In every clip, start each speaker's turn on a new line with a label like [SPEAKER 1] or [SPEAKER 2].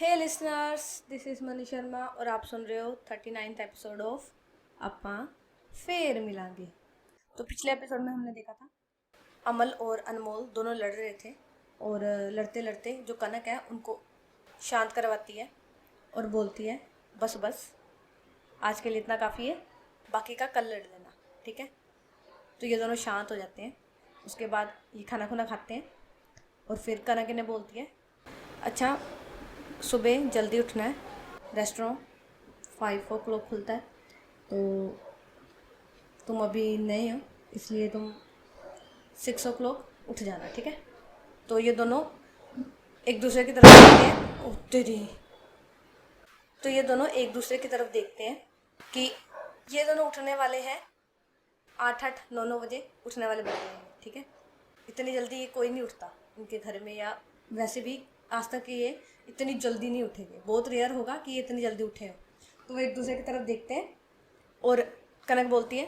[SPEAKER 1] Hey listeners, this is Mani Sharma और आप सुन रहे हो 39th एपिसोड ऑफ अपा फेर मिलांगे। तो पिछले एपिसोड में हमने देखा था अमल और अनमोल दोनों लड़ रहे थे और लड़ते लड़ते जो कनक है उनको शांत करवाती है और बोलती है बस बस आज के लिए इतना काफ़ी है, बाकी का कल लड़ लेना, ठीक है। तो ये दोनों शांत हो जाते हैं। उसके बाद ये खाना खुना खाते हैं और फिर कनक इन्हें बोलती है अच्छा सुबह जल्दी उठना है, रेस्टोरेंट 5 o'clock खुलता है, तो तुम अभी नए हो इसलिए तुम 6 o'clock उठ जाना, ठीक है। तो ये दोनों एक दूसरे की तरफ देखते हैं। ओह तेरी। तो ये दोनों एक दूसरे की तरफ देखते हैं कि ये दोनों उठने वाले हैं 8-8 9-9 बजे उठने वाले बन गए हैं, ठीक है। इतनी जल्दी ये कोई नहीं उठता इनके घर में, या वैसे भी आज तक ये इतनी जल्दी नहीं उठेंगे, बहुत रेयर होगा कि ये इतनी जल्दी उठे हो। तो वो एक दूसरे की तरफ देखते हैं और कनक बोलती है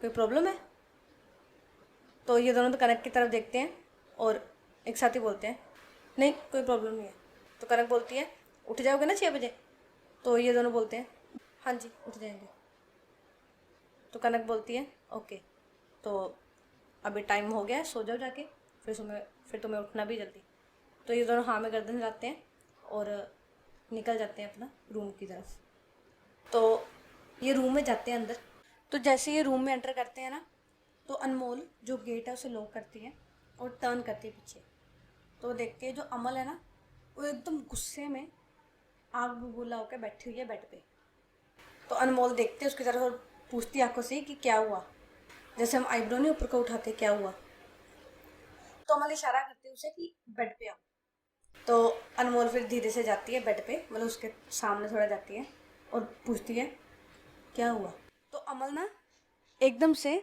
[SPEAKER 1] कोई प्रॉब्लम है। तो ये दोनों तो कनक की तरफ देखते हैं और एक साथ ही बोलते हैं नहीं कोई प्रॉब्लम नहीं है। तो कनक बोलती है उठ जाओगे ना 6 बजे। तो ये दोनों बोलते हैं हाँ जी उठ जाएंगे। तो कनक बोलती है ओके, तो अभी टाइम हो गया है, सो जाओ जाके, फिर तुम्हें उठना भी जल्दी। तो ये दोनों हाँ में गर्दन हिलाते हैं और निकल जाते हैं अपना रूम की तरफ। तो ये रूम में जाते हैं अंदर। तो जैसे ये रूम में एंटर करते हैं ना, तो अनमोल जो गेट है उसे लॉक करती है और टर्न करती है पीछे। तो देखती है जो अमल है ना, वो एकदम गुस्से में आग बबूला होकर बैठी हुई है बेड पे। तो अनमोल देखते है उसकी तरफ और पूछती है आंखों से कि क्या हुआ, जैसे हम आईब्रो नहीं ऊपर को उठाते क्या हुआ। तो अमल इशारा करते है उसे कि बेड पे आओ। तो अनमोल फिर धीरे से जाती है बेड पे, मतलब उसके सामने थोड़ा जाती है और पूछती है क्या हुआ। तो अमल ना एकदम से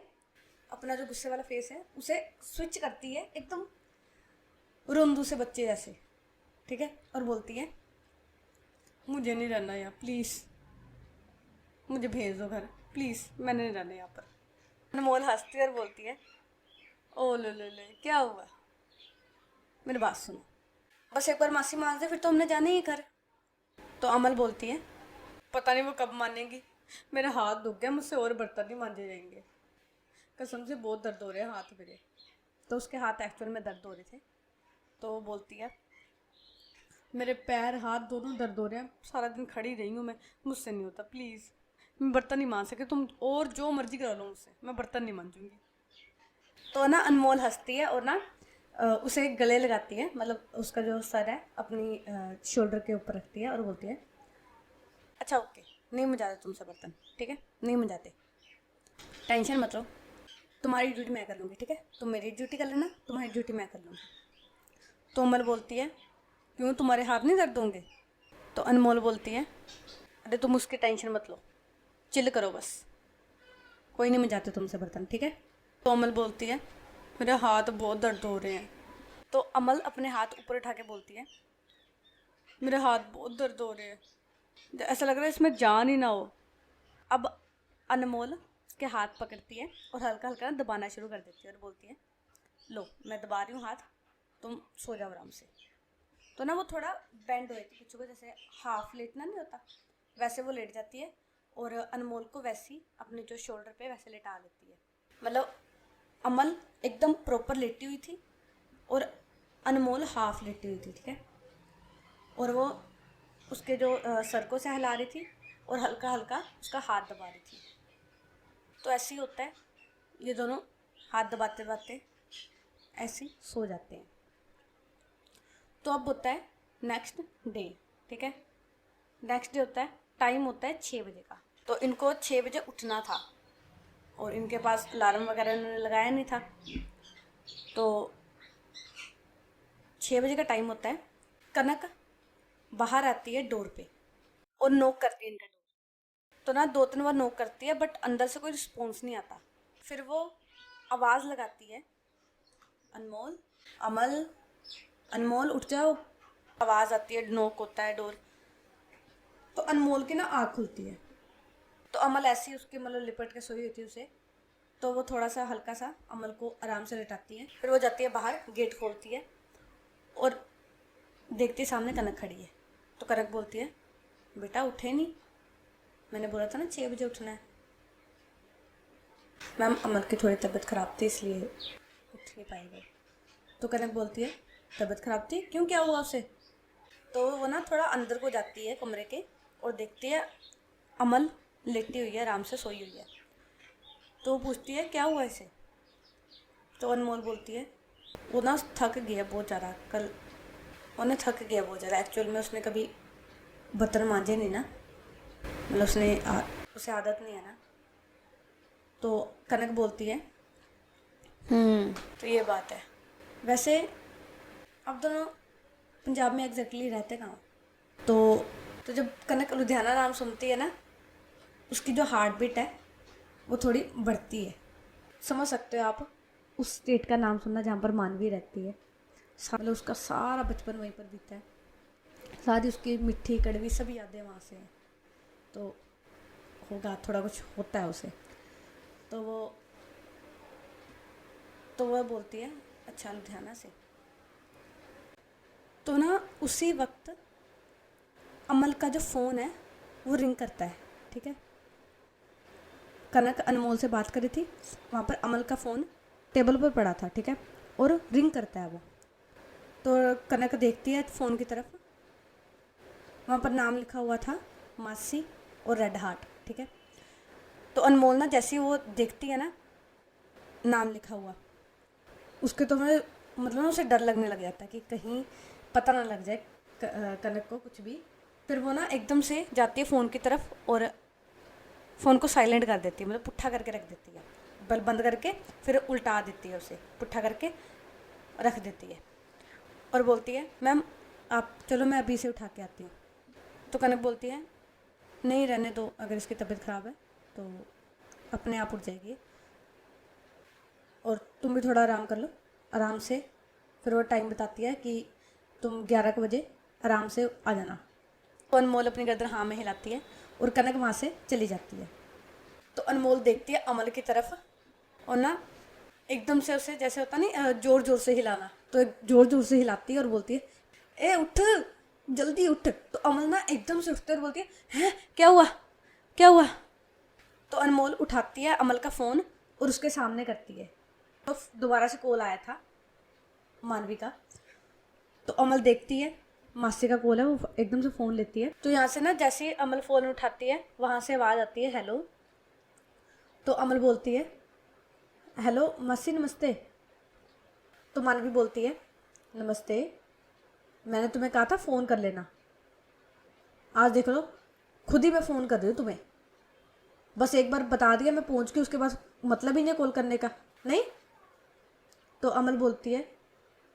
[SPEAKER 1] अपना जो गुस्से वाला फेस है उसे स्विच करती है एकदम रोंदू से बच्चे जैसे, ठीक है, और बोलती है मुझे नहीं रहना यहाँ, प्लीज़ मुझे भेज दो घर, प्लीज़ मैंने नहीं रहना यहाँ पर। अनमोल हंसती है और बोलती है ओ ले क्या हुआ, मेरी बात सुनो, बस एक बार मासी मान दे फिर तो हमने जाना ही है घर। तो अमल बोलती है पता नहीं वो कब मानेगी, मेरा हाथ दुख गया, मुझसे और बर्तन नहीं मांजे जाएंगे, कसम से बहुत दर्द हो रहे हैं हाथ मेरे। तो उसके हाथ एक्चुअल में दर्द हो रहे थे। तो वो बोलती है मेरे पैर हाथ दोनों दर्द हो रहे हैं, सारा दिन खड़ी रही हूँ मैं, मुझसे नहीं होता, प्लीज़ मैं बर्तन नहीं मान सके, तुम और जो मर्जी करा लो मुझसे, मैं बर्तन नहीं मांजूंगी। तो ना अनमोल हंसती है और ना उसे गले लगाती है, मतलब उसका जो सर है अपनी शोल्डर के ऊपर रखती है और बोलती है अच्छा ओके, नहीं मंजाते तुमसे बर्तन, ठीक है, नहीं मंजाते, टेंशन मत लो, तुम्हारी ड्यूटी मैं कर लूँगी, ठीक है, तुम मेरी ड्यूटी कर लेना, तुम्हारी ड्यूटी मैं कर लूँगी। तो अमल बोलती है क्यों तुम्हारे हाथ नहीं दर्द होंगे। तो अनमोल बोलती है अरे तुम उसकी टेंशन मत लो, चिल करो बस, कोई नहीं मंजाते तुमसे बर्तन, ठीक है। तो अमल बोलती है मेरे हाथ बहुत दर्द हो रहे हैं। तो अमल अपने हाथ ऊपर उठा के बोलती है मेरे हाथ बहुत दर्द हो रहे हैं, ऐसा लग रहा है इसमें जान ही ना हो। अब अनमोल उसके हाथ पकड़ती है और हल्का हल्का दबाना शुरू कर देती है और बोलती है लो मैं दबा रही हूँ हाथ, तुम सो जाओ आराम से। तो ना वो थोड़ा बेंड हो जाती है पीछे को, जैसे हाफ लेटना नहीं होता वैसे वो लेट जाती है और अनमोल को वैसी अपने जो शोल्डर पे वैसे लेटा लेती है। मतलब अमल एकदम प्रॉपर लेटी हुई थी और अनमोल हाफ लेटी हुई थी, ठीक है, और वो उसके जो सर को से हिला रही थी और हल्का हल्का उसका हाथ दबा रही थी। तो ऐसे ही होता है, ये दोनों हाथ दबाते दबाते ऐसे ही सो जाते हैं। तो अब होता है नेक्स्ट डे, ठीक है, नेक्स्ट डे होता है, टाइम होता है 6 बजे का। तो इनको 6 बजे उठना था और इनके पास अलार्म वगैरह इन्होंने लगाया नहीं था। तो 6 बजे का टाइम होता है, कनक बाहर आती है डोर पे और नॉक करती है इनका डोर। तो ना 2-3 बार नॉक करती है बट अंदर से कोई रिस्पॉन्स नहीं आता। फिर वो आवाज़ लगाती है अनमोल, अमल, अनमोल उठ जाओ। आवाज़ आती है, नॉक होता है डोर। तो अनमोल की ना आँख खुलती है। तो अमल ऐसी उसकी मतलब लिपट के सोई हुई थी उसे, तो वो थोड़ा सा हल्का सा अमल को आराम से लेटाती है। फिर वो जाती है बाहर, गेट खोलती है और देखती सामने कनक खड़ी है। तो कनक बोलती है बेटा उठे नहीं, मैंने बोला था ना 6 बजे उठना है। मैम अमल की थोड़ी तबीयत ख़राब थी इसलिए उठ नहीं पाएगा। तो कनक बोलती है तबीयत ख़राब थी, क्यों, क्या हुआ उसे? तो वो ना थोड़ा अंदर को जाती है कमरे के और देखती है अमल लेटी हुई है, आराम से सोई हुई है। तो वो पूछती है क्या हुआ इसे? तो अनमोल बोलती है वो ना थक गया बहुत ज़्यादा, कल उन्हें थक गया बहुत ज़्यादा। एक्चुअल में उसने कभी बर्तन मांजे नहीं ना, मतलब उसे आदत नहीं है ना। तो कनक बोलती है तो ये बात है। वैसे अब दोनों पंजाब में एग्जैक्टली रहते कहाँ? तो जब कनक लुधियाना नाम सुनती है ना, उसकी जो हार्ट बीट है वो थोड़ी बढ़ती है। समझ सकते हो आप उस स्टेट का नाम सुनना जहाँ पर मानवी रहती है। मतलब उसका सारा बचपन वहीं पर बीता है, सारी उसकी मिठी कड़वी सभी यादें वहाँ से हैं। तो होगा थोड़ा कुछ होता है उसे। तो वो बोलती है अच्छा लुधियाना से। तो ना उसी वक्त अमल का जो फ़ोन है वो रिंग करता है, ठीक है। कनक अनमोल से बात करी थी, वहाँ पर अमल का फ़ोन टेबल पर पड़ा था, ठीक है, और रिंग करता है वो। तो कनक देखती है फ़ोन की तरफ, वहाँ पर नाम लिखा हुआ था मासी और रेड हार्ट, ठीक है। तो अनमोल ना जैसे ही वो देखती है ना नाम लिखा हुआ, उसके तो मतलब ना उसे डर लगने लग जाता है कि कहीं पता ना लग जाए कनक को कुछ भी। फिर वो ना एकदम से जाती है फ़ोन की तरफ और फ़ोन को साइलेंट कर देती है, मतलब पुट्ठा करके रख देती है, बल बंद करके फिर उल्टा देती है, उसे पुट्ठा करके रख देती है और बोलती है मैम आप चलो मैं अभी से उठा के आती हूँ। तो कनक बोलती है नहीं रहने दो, अगर इसकी तबीयत ख़राब है तो अपने आप उठ जाएगी और तुम भी थोड़ा आराम कर लो आराम से। फिर वो टाइम बताती है कि तुम 11 बजे आराम से आ जाना। तो अनमोल अपनी गर्दन हाँ में हिलाती है और कनक वहाँ से चली जाती है। तो अनमोल देखती है अमल की तरफ और ना एकदम से उसे जैसे होता नहीं ज़ोर ज़ोर से हिलाना, तो ज़ोर ज़ोर से हिलाती है और बोलती है ए उठ जल्दी उठ। तो अमल ना एकदम से उठते और बोलती है हैं क्या हुआ क्या हुआ? तो अनमोल उठाती है अमल का फ़ोन और उसके सामने करती है। तो दोबारा से कॉल आया था मानवी का। तो अमल देखती है मासी का कॉल है, वो एकदम से फ़ोन लेती है। तो यहाँ से ना जैसे ही अमल फ़ोन उठाती है वहाँ से आवाज़ आती है हेलो। तो अमल बोलती है हेलो मासी नमस्ते। तो मानवी बोलती है नमस्ते, मैंने तुम्हें कहा था फ़ोन कर लेना, आज देख लो खुद ही मैं फ़ोन कर रही हूँ तुम्हें, बस एक बार बता दिया मैं पहुँच गई, उसके बाद मतलब ही नहीं कॉल करने का नहीं। तो अमल बोलती है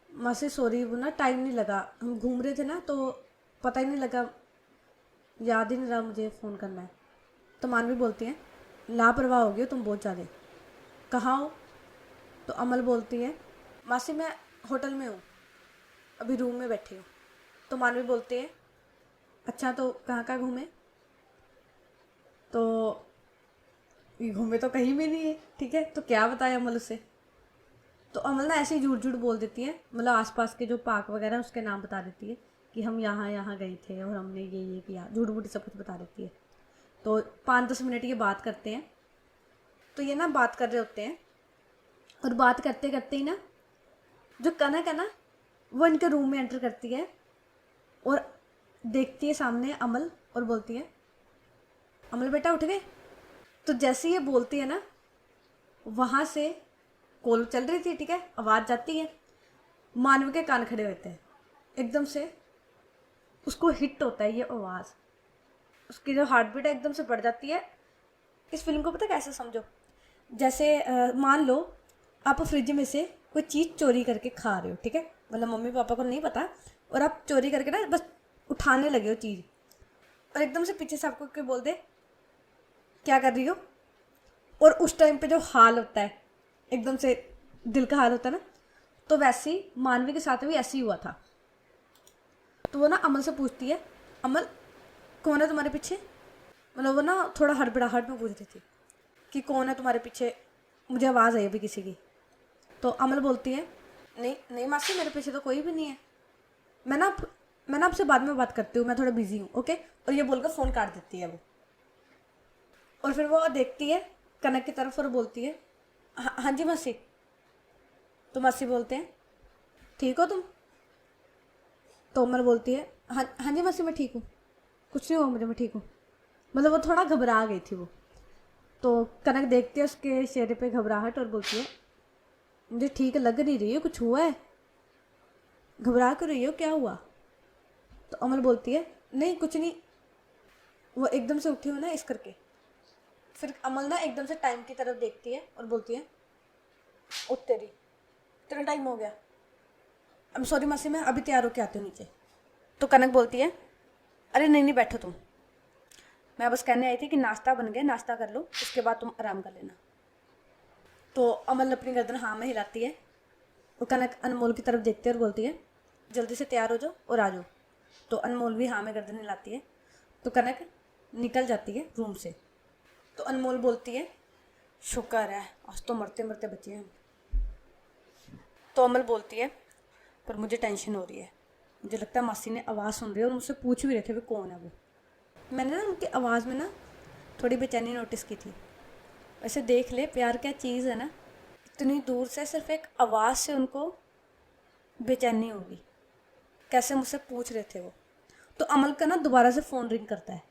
[SPEAKER 1] मासी सॉरी वो ना टाइम नहीं लगा, हम घूम रहे थे ना तो पता ही नहीं लगा, याद ही नहीं रहा मुझे फ़ोन करना है। तो मानवी बोलती है लापरवाह हो गई हो तुम बहुत ज़्यादा, कहाँ हो? तो अमल बोलती है मासी मैं होटल में हूँ, अभी रूम में बैठी हूँ। तो मानवी बोलती है अच्छा तो कहाँ कहाँ घूमे? तो ये घूमे तो कहीं भी नहीं है, ठीक है, तो क्या बताए अमल उसे? तो अमल ना ऐसे ही झूठ झूठ बोल देती है, मतलब आसपास के जो पार्क वगैरह उसके नाम बता देती है कि हम यहाँ यहाँ गए थे और हमने ये किया, झूठ मूठ सब कुछ बता देती है। तो 5-10 मिनट ये बात करते हैं। तो ये ना बात कर रहे होते हैं और बात करते करते ही ना जो कनक है ना वो इनके रूम में एंटर करती है और देखती है सामने अमल और बोलती है अमल बेटा उठ गए? तो जैसे ये बोलती है ना वहाँ से कॉल चल रही थी, ठीक है, आवाज़ जाती है, मानव के कान खड़े होते हैं, एकदम से उसको हिट होता है ये आवाज़, उसकी जो हार्ट बीट है एकदम से बढ़ जाती है। इस फिल्म को पता कैसे समझो, जैसे मान लो आप फ्रिज में से कोई चीज़ चोरी करके खा रहे हो, ठीक है, मतलब मम्मी पापा को नहीं पता और आप चोरी करके ना बस उठाने लगे हो चीज़ और एकदम से पीछे से आपको कोई बोल दे क्या कर रही हो, और उस टाइम पे जो हाल होता है एकदम से दिल का हाल होता है ना, तो वैसे ही मानवी के साथ भी ऐसे ही हुआ था। तो वो ना अमल से पूछती है अमल कौन है तुम्हारे पीछे, मतलब वो ना थोड़ा हड़बड़ाहट में पूछ रही थी कि कौन है तुम्हारे पीछे, मुझे आवाज़ आई अभी किसी की। तो अमल बोलती है नहीं नहीं मासी मेरे पीछे तो कोई भी नहीं है, मैं ना आपसे बाद में बात करती हूँ, मैं थोड़ा बिजी हूँ, ओके। और ये बोलकर फ़ोन काट देती है वो। और फिर वो देखती है कनक की तरफ और बोलती है, हाँ हाँ जी मासी। तो मासी बोलते हैं, ठीक हो तुम? तो अमल बोलती है, हाँ हाँ जी मासी मैं ठीक हूँ, कुछ नहीं हुआ मुझे, मैं ठीक हूँ। मतलब वो थोड़ा घबरा गई थी वो। तो कनक देखती है उसके चेहरे पे घबराहट और बोलती है, मुझे ठीक लग नहीं रही है, कुछ हुआ है? घबरा क्यों रही हो, क्या हुआ? तो अमल बोलती है, नहीं कुछ नहीं। वो एकदम से उठी हो ना इस करके। फिर अमल ना एकदम से टाइम की तरफ देखती है और बोलती है, उठ तेरी, इतना टाइम हो गया। आई एम सॉरी मासी, मैं अभी तैयार होके आती हूँ नीचे। तो कनक बोलती है, अरे नहीं नहीं बैठो तुम, मैं बस कहने आई थी कि नाश्ता बन गया, नाश्ता कर लो, उसके बाद तुम आराम कर लेना। तो अमल अपनी गर्दन हाँ में हिलाती है। वो कनक अनमोल की तरफ देखती है और बोलती है, जल्दी से तैयार हो जाओ और आ जाओ। तो अनमोल भी हाँ में गर्दन हिलाती है। तो कनक निकल जाती है रूम से। तो अनमोल बोलती है, शुक्र है आज तो मरते मरते बचे हैं। तो अमल बोलती है, पर मुझे टेंशन हो रही है, मुझे लगता है मासी ने आवाज़ सुन रही है और मुझसे पूछ भी रहे थे वे कौन है वो। मैंने ना उनकी आवाज़ में ना थोड़ी बेचैनी नोटिस की थी। वैसे देख ले प्यार क्या चीज़ है ना, इतनी दूर से सिर्फ एक आवाज़ से उनको बेचैनी होगी। कैसे मुझसे पूछ रहे थे वो। तो अमल का ना दोबारा से फ़ोन रिंग करता है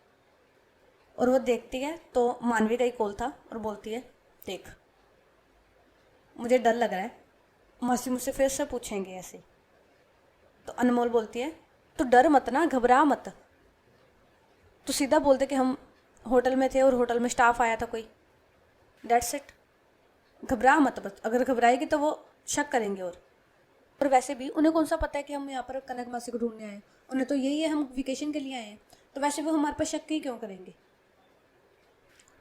[SPEAKER 1] और वो देखती है तो मानवी का ही कॉल था और बोलती है, देख मुझे डर लग रहा है, मासी मुझसे फिर से पूछेंगे ऐसे। तो अनमोल बोलती है, तो डर मत ना, घबरा मत, तो सीधा बोल दे कि हम होटल में थे और होटल में स्टाफ आया था कोई, डेट्स इट। घबरा मत बस, अगर घबराएगी तो वो शक करेंगे। और वैसे भी उन्हें कौन सा पता है कि हम यहाँ पर कनक मासी को ढूंढने आए, उन्हें तो यही है हम वेकेशन के लिए आए हैं, तो वैसे वो हमारे पर शक ही क्यों करेंगे।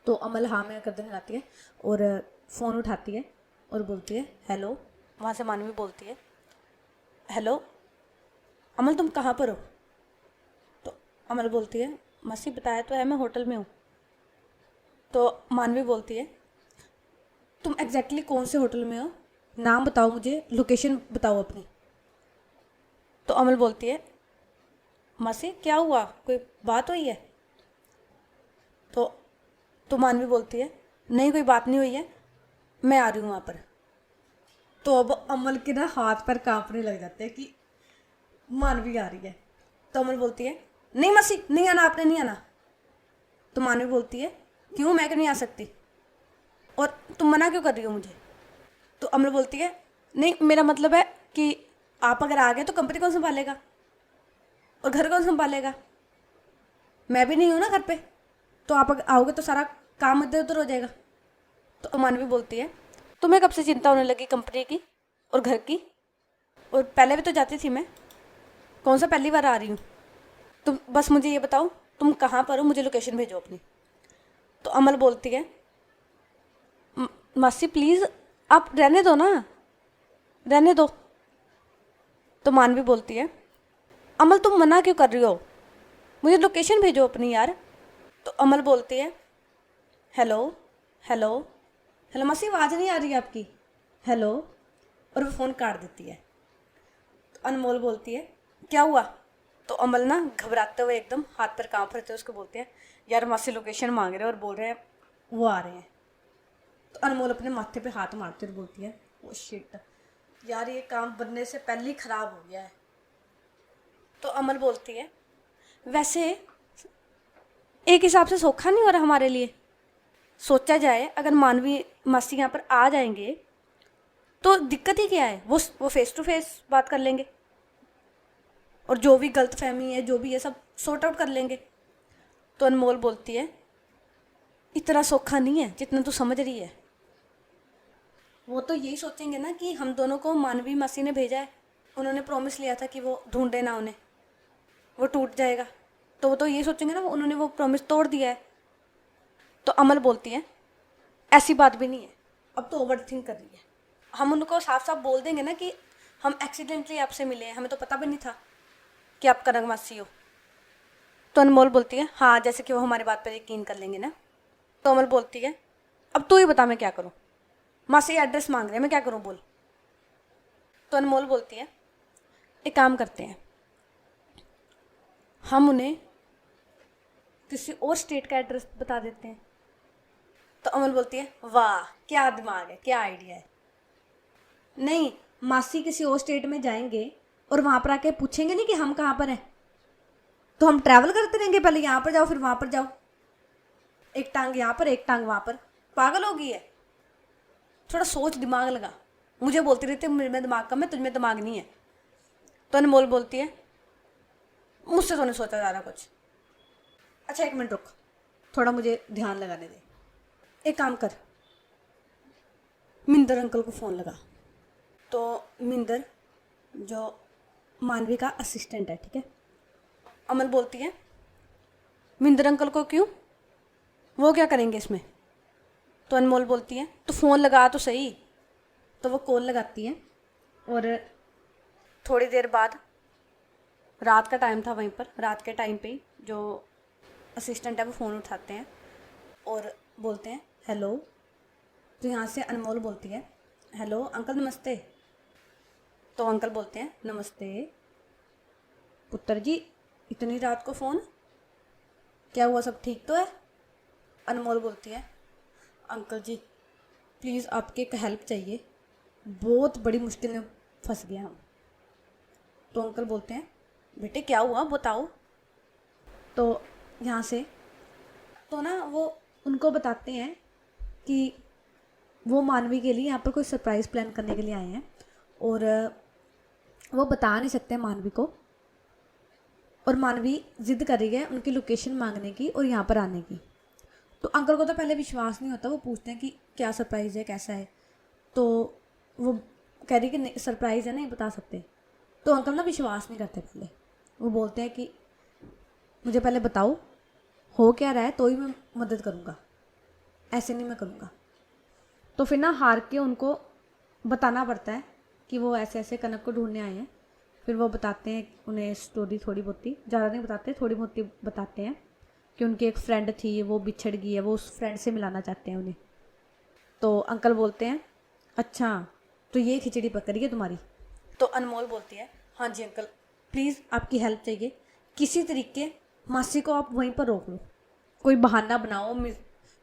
[SPEAKER 1] तो अमल हाँ में गर्दन हिलाती है और फ़ोन उठाती है और बोलती है, हेलो। वहाँ से मानवी बोलती है, हेलो अमल तुम कहाँ पर हो? तो अमल बोलती है, मासी बताया तो है मैं होटल में हूँ। तो मानवी बोलती है, तुम एग्जैक्टली कौन से होटल में हो, नाम बताओ मुझे, लोकेशन बताओ अपनी। तो अमल बोलती है, मासी क्या हुआ, कोई बात हुई है? तो मानवी बोलती है, नहीं कोई बात नहीं हुई है, मैं आ रही हूँ वहाँ पर। तो अब अमल के ना हाथ पर कांपने लग जाते हैं कि मानवी आ रही है। तो अमल बोलती है, नहीं मासी नहीं आना, आपने नहीं आना। तो मानवी बोलती है, क्यों, मैं क्यों नहीं आ सकती, और तुम मना क्यों कर रही हो मुझे? तो अमल बोलती है, नहीं मेरा मतलब है कि आप अगर आ गए तो कंपनी कौन संभालेगा और घर कौन संभालेगा? मैं भी नहीं हूँ ना घर पे, तो आप अगर आओगे तो सारा काम इधर उधर हो जाएगा। तो मानवी बोलती है, तुम्हें कब से चिंता होने लगी कंपनी की और घर की, और पहले भी तो जाती थी मैं, कौन सा पहली बार आ रही हूँ? तुम बस मुझे ये बताओ तुम कहाँ पर हो, मुझे लोकेशन भेजो अपनी। तो अमल बोलती है, मासी प्लीज़ आप रहने दो ना, रहने दो। तो मानवी बोलती है, अमल तुम मना क्यों कर रही हो, मुझे लोकेशन भेजो अपनी यार। तो अमल बोलती है, हेलो हेलो हेलो मासी आवाज़ नहीं आ रही है आपकी, हेलो। और वो फ़ोन काट देती है। तो अनमोल बोलती है, क्या हुआ? तो अमल ना घबराते हुए एकदम हाथ पर कांप रहे थे उसको बोलते हैं, यार मासी लोकेशन मांग रहे हैं और बोल रहे हैं वो आ रहे हैं। तो अनमोल अपने माथे पे हाथ मारते हुए बोलती है, ओ शिट यार ये काम बनने से पहले ही ख़राब हो गया है। तो अमल बोलती है, वैसे एक हिसाब से सौखा नहीं हो रहा हमारे लिए, सोचा जाए अगर मानवी मासी यहाँ पर आ जाएंगे तो दिक्कत ही क्या है, वो फेस टू फेस बात कर लेंगे और जो भी गलत फहमी है जो भी है सब सॉर्ट आउट कर लेंगे। तो अनमोल बोलती है, इतना सौखा नहीं है जितना तू समझ रही है, वो तो यही सोचेंगे ना कि हम दोनों को मानवी मासी ने भेजा है, उन्होंने प्रॉमिस लिया था कि वो ढूंढे ना उन्हें, वो टूट जाएगा, तो वो तो यही सोचेंगे ना उन्होंने वो प्रॉमिस तोड़ दिया है। तो अमल बोलती है, ऐसी बात भी नहीं है, अब तो ओवर थिंक कर रही है, हम उनको साफ साफ बोल देंगे ना कि हम एक्सीडेंटली आपसे मिले हैं, हमें तो पता भी नहीं था कि आप कनक मासी हो। तो अनमोल बोलती है, हाँ जैसे कि वो हमारी बात पर यकीन कर लेंगे ना। तो अमल बोलती है, अब तू ही बता मैं क्या करूँ, मासी एड्रेस मांग रहे हैं मैं क्या करूँ बोल। तो अनमोल बोलती है, एक काम करते हैं, हम उन्हें किसी और स्टेट का एड्रेस बता देते हैं। तो अमल बोलती है वाह क्या दिमाग है, क्या आइडिया है। नहीं, मासी किसी और स्टेट में जाएंगे और वहाँ पर आके पूछेंगे नहीं कि हम कहाँ पर हैं, तो हम ट्रैवल करते रहेंगे, पहले यहाँ पर जाओ फिर वहाँ पर जाओ, एक टांग यहाँ पर एक टांग वहाँ पर। पागल हो गई है, थोड़ा सोच दिमाग लगा। मुझे बोलती रहती है मेरे में दिमाग कम है, तुझ में दिमाग नहीं है। तो अनमोल बोलती है मुझसे तो नहीं सोचा जा रहा कुछ। अच्छा एक मिनट रुक, थोड़ा मुझे ध्यान लगाने दे। एक काम कर, मिंदर अंकल को फ़ोन लगा। तो मिंदर जो मानवी का असिस्टेंट है, ठीक है। अमल बोलती है मिंदर अंकल को क्यों, वो क्या करेंगे इसमें। तो अनमोल बोलती है तो फ़ोन लगा तो सही। तो वो कॉल लगाती है और थोड़ी देर बाद, रात का टाइम था वहीं पर, रात के टाइम पे ही जो असिस्टेंट है वो फ़ोन उठाते हैं और बोलते हैं हेलो। तो यहाँ से अनमोल बोलती है हेलो अंकल नमस्ते। तो अंकल बोलते हैं नमस्ते पुत्र जी, इतनी रात को फ़ोन, क्या हुआ, सब ठीक तो है। अनमोल बोलती है अंकल जी प्लीज़ आपकी एक हेल्प चाहिए, बहुत बड़ी मुश्किल में फंस गया हम। तो अंकल बोलते हैं बेटे क्या हुआ बताओ। तो यहाँ से तो ना वो उनको बताते हैं कि वो मानवी के लिए यहाँ पर कोई सरप्राइज़ प्लान करने के लिए आए हैं और वो बता नहीं सकते मानवी को, और मानवी ज़िद कर रही है उनकी लोकेशन मांगने की और यहाँ पर आने की। तो अंकल को तो पहले विश्वास नहीं होता, वो पूछते हैं कि क्या सरप्राइज़ है, कैसा है। तो वो कह रही कि सरप्राइज़ है, नहीं बता सकते। तो अंकल ना विश्वास नहीं करते पहले, वो बोलते हैं कि मुझे पहले बताओ हो क्या रहा है तो ही मैं मदद करूँगा, ऐसे नहीं मैं करूँगा। तो फिर ना हार के उनको बताना पड़ता है कि वो ऐसे ऐसे कनक को ढूंढने आए हैं। फिर वो बताते हैं उन्हें स्टोरी, थोड़ी बहुत ही, ज़्यादा नहीं बताते, थोड़ी बहुत ही बताते हैं कि उनकी एक फ्रेंड थी वो बिछड़ गई है, वो उस फ्रेंड से मिलाना चाहते हैं उन्हें। तो अंकल बोलते हैं अच्छा तो ये खिचड़ी पक रही है तुम्हारी। तो अनमोल बोलती है हाँ जी अंकल प्लीज़ आपकी हेल्प चाहिए, किसी तरीके मासी को आप वहीं पर रोक लो, कोई बहाना बनाओ,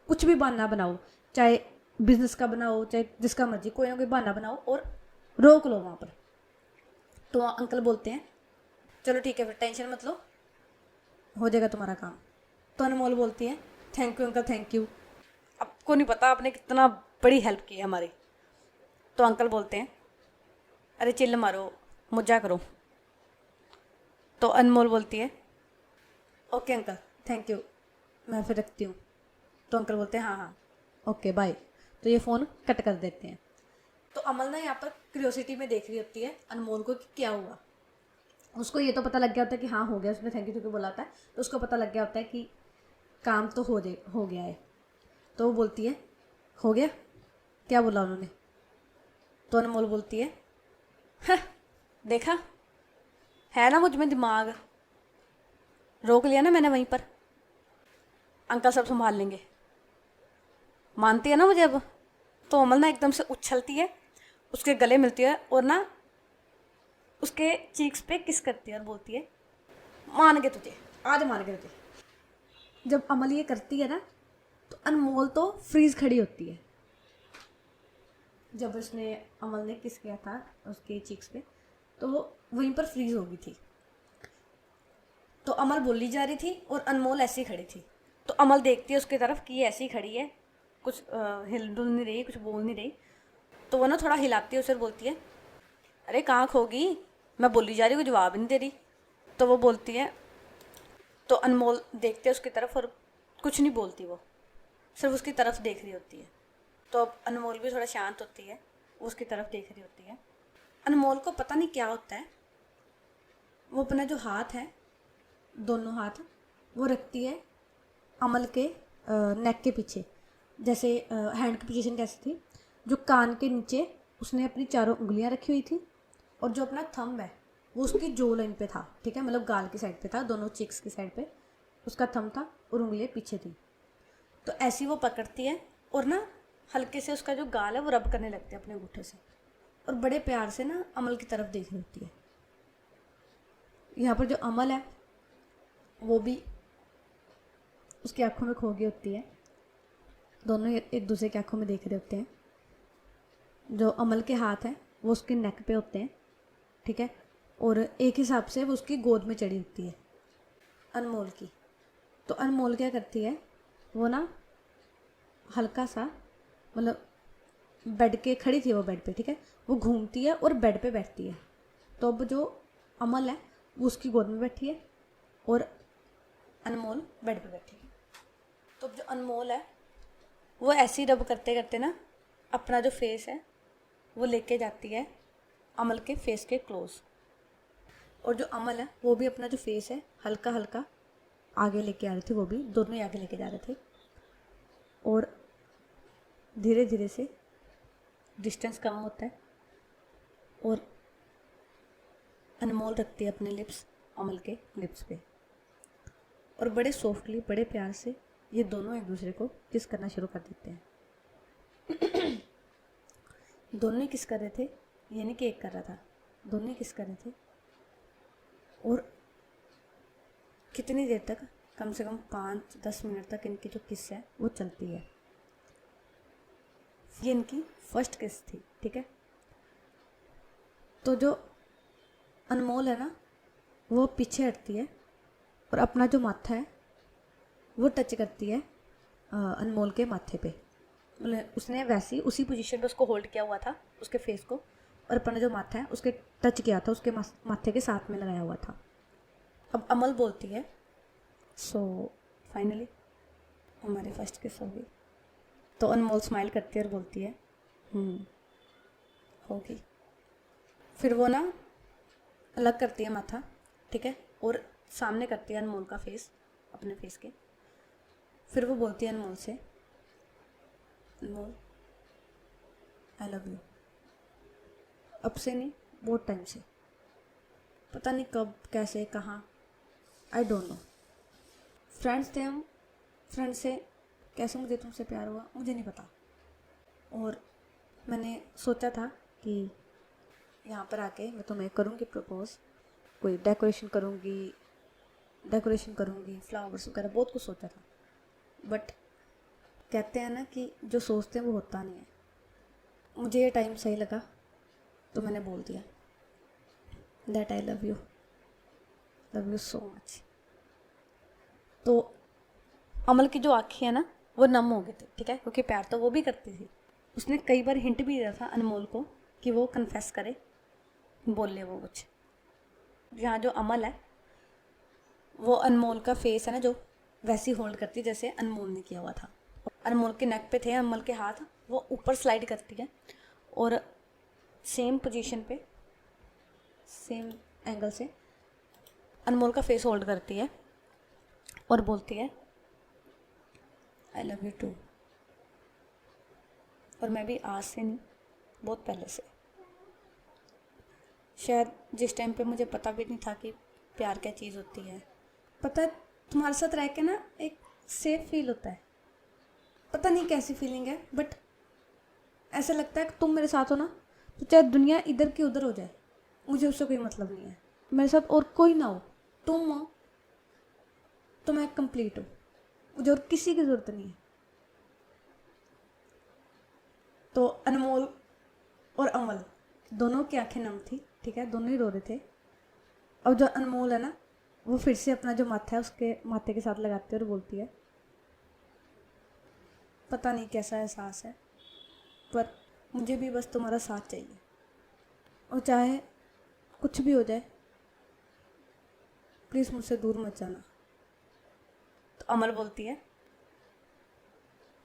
[SPEAKER 1] कुछ भी बहाना बनाओ, चाहे बिजनेस का बनाओ चाहे जिसका मर्जी, कोई ना कोई बहाना बनाओ और रोक लो वहाँ पर। तो अंकल बोलते हैं चलो ठीक है फिर टेंशन मत लो, हो जाएगा तुम्हारा काम। तो अनमोल बोलती है thank you uncle thank you, आपको नहीं पता आपने कितना बड़ी हेल्प की है हमारी। तो अंकल बोलते हैं अरे चिल्ल मारो मजा करो। तो अनमोल बोलती है ओके अंकल थैंक यू, मैं फिर रखती हूँ। तो अंकल बोलते हैं हाँ हाँ ओके बाय। तो ये फ़ोन कट कर देते हैं। तो अमल ना यहाँ पर क्यूरियोसिटी में देख रही होती है अनमोल को कि क्या हुआ। उसको ये तो पता लग गया होता है कि हाँ हो गया, उसने थैंक यू बोला होता है, तो उसको पता लग गया होता है कि काम तो हो गया है। तो वो बोलती है हो गया, क्या बोला उन्होंने। तो अनमोल बोलती है हाँ, देखा है ना मुझ में दिमाग, रोक लिया ना मैंने वहीं पर, अंकल सब संभाल लेंगे, मानती है ना मुझे अब। तो अमल ना एकदम से उछलती है, उसके गले मिलती है और ना उसके चीक्स पे किस करती है और बोलती है मान गए तुझे, आज मान गए तुझे। जब अमल ये करती है ना तो अनमोल तो फ्रीज खड़ी होती है। जब उसने अमल ने किस किया था उसके चीक्स पे तो वो वहीं पर फ्रीज हो गई थी। तो अमल बोली जा रही थी और अनमोल ऐसी खड़ी थी। तो अमल देखती है उसकी तरफ कि ये ऐसी खड़ी है, कुछ हिल डुल नहीं रही, कुछ बोल नहीं रही। तो वो ना थोड़ा हिलाती है उसे, बोलती है अरे कहाँ खो गई, मैं बोली जा रही हूँ जवाब नहीं दे रही। तो वो बोलती है, तो अनमोल देखते है उसकी तरफ और कुछ नहीं बोलती, वो सिर्फ उसकी तरफ देख रही होती है। तो अब अनमोल भी थोड़ा शांत होती है, वो उसकी तरफ देख रही होती है। अनमोल को पता नहीं क्या होता है, वो अपना जो हाथ है, दोनों हाथ वो रखती है अमल के नेक के पीछे, जैसे हैंड की पोजीशन कैसी थी, जो कान के नीचे उसने अपनी चारों उंगलियां रखी हुई थी और जो अपना थंब है वो उसकी जो लाइन पे था, ठीक है, मतलब गाल की साइड पे था, दोनों चिक्स की साइड पे उसका थंब था और उंगलियां पीछे थी। तो ऐसी वो पकड़ती है और ना हल्के से उसका जो गाल है वो रब करने लगती है अपने अंगूठे से, और बड़े प्यार से ना अमल की तरफ देख रही होती है। यहाँ पर जो अमल है वो भी उसकी आंखों में खो गई होती है। दोनों एक दूसरे की आंखों में देख रहे होते हैं। जो अमल के हाथ हैं वो उसके नेक पे होते हैं, ठीक है, और एक हिसाब से वो उसकी गोद में चढ़ी होती है अनमोल की। तो अनमोल क्या करती है, वो ना हल्का सा, मतलब बेड के खड़ी थी वो बेड पे, ठीक है, वो घूमती है और बेड पे बैठती है। तो अब जो अमल है वो उसकी गोद में बैठी है और अनमोल बेड पे बैठी है। तो अब जो अनमोल है वो ऐसे ही रब करते करते ना अपना जो फेस है वो लेके जाती है अमल के फेस के क्लोज, और जो अमल है वो भी अपना जो फेस है हल्का हल्का आगे लेके आ रही थी, वो भी दोनों ही आगे लेके जा रहे थे, और धीरे धीरे से डिस्टेंस कम होता है और अनमोल रखती है अपने लिप्स अमल के लिप्स पे, और बड़े सॉफ्टली बड़े प्यार से ये दोनों एक दूसरे को किस करना शुरू कर देते हैं। दोनों ही किस कर रहे थे, ये नहीं कि एक कर रहा था, दोनों ही किस कर रहे थे। और कितनी देर तक, कम से कम 5-10 मिनट तक इनकी जो किस है वो चलती है। ये इनकी फर्स्ट किस थी, ठीक है। तो जो अनमोल है ना वो पीछे हटती है और अपना जो माथा है वो टच करती है अनमोल के माथे पे। मतलब उसने वैसे ही उसी पोजीशन पे उसको होल्ड किया हुआ था उसके फेस को, और अपना जो माथा है उसके टच किया था, उसके माथे के साथ में लगाया हुआ था। अब अमल बोलती है, सो फाइनली हमारी फर्स्ट किस हो गई। तो अनमोल स्माइल करती है और बोलती है होगी। फिर वो ना अलग करती है माथा, ठीक है, और सामने करती है अनमोल का फेस अपने फेस के। फिर वो बोलती है अनमोल से, अनमोल आई लव यू। अब से नहीं, बहुत टाइम से, पता नहीं कब कैसे कहाँ, आई डोंट नो। फ्रेंड्स थे हम, फ्रेंड से कैसे मुझे तुमसे प्यार हुआ मुझे नहीं पता। और मैंने सोचा था कि यहाँ पर आके मैं तुम्हें करूँगी प्रपोज, कोई डेकोरेशन करूँगी, फ्लावर्स वगैरह बहुत कुछ सोचा था। बट कहते हैं ना कि जो सोचते हैं वो होता नहीं है। मुझे ये टाइम सही लगा तो मैंने बोल दिया that I love you so much. तो अमल की जो आँखें हैं ना वो नम हो गए थे, ठीक है, क्योंकि प्यार तो वो भी करती थी। उसने कई बार हिंट भी दिया था अनमोल को कि वो कन्फेस करे, बोल ले वो कुछ। यहाँ जो अमल है वो अनमोल का फेस है ना जो वैसे ही होल्ड करती जैसे अनमोल ने किया हुआ था। अनमोल के नेक पे थे अनमोल के हाथ, वो ऊपर स्लाइड करती है और सेम पोजीशन पे सेम एंगल से अनमोल का फेस होल्ड करती है और बोलती है आई लव यू टू। और मैं भी आज से नहीं, बहुत पहले से। शायद जिस टाइम पे मुझे पता भी नहीं था कि प्यार क्या चीज़ होती है। पता है तुम्हारे साथ रह के ना एक सेफ फील होता है, पता नहीं कैसी फीलिंग है, बट ऐसा लगता है कि तुम मेरे साथ हो ना तो चाहे दुनिया इधर की उधर हो जाए मुझे उससे कोई मतलब नहीं है। मेरे साथ और कोई ना हो, तुम हो तो मैं कंप्लीट हूँ, मुझे और किसी की ज़रूरत नहीं है। तो अनमोल और अमल दोनों की आंखें नम थी, ठीक है, दोनों ही रो रहे थे। अब जो अनमोल है ना वो फिर से अपना जो माथा है उसके माथे के साथ लगाती है और बोलती है पता नहीं कैसा एहसास है पर मुझे भी बस तुम्हारा साथ चाहिए, और चाहे कुछ भी हो जाए प्लीज़ मुझसे दूर मत जाना। तो अमल बोलती है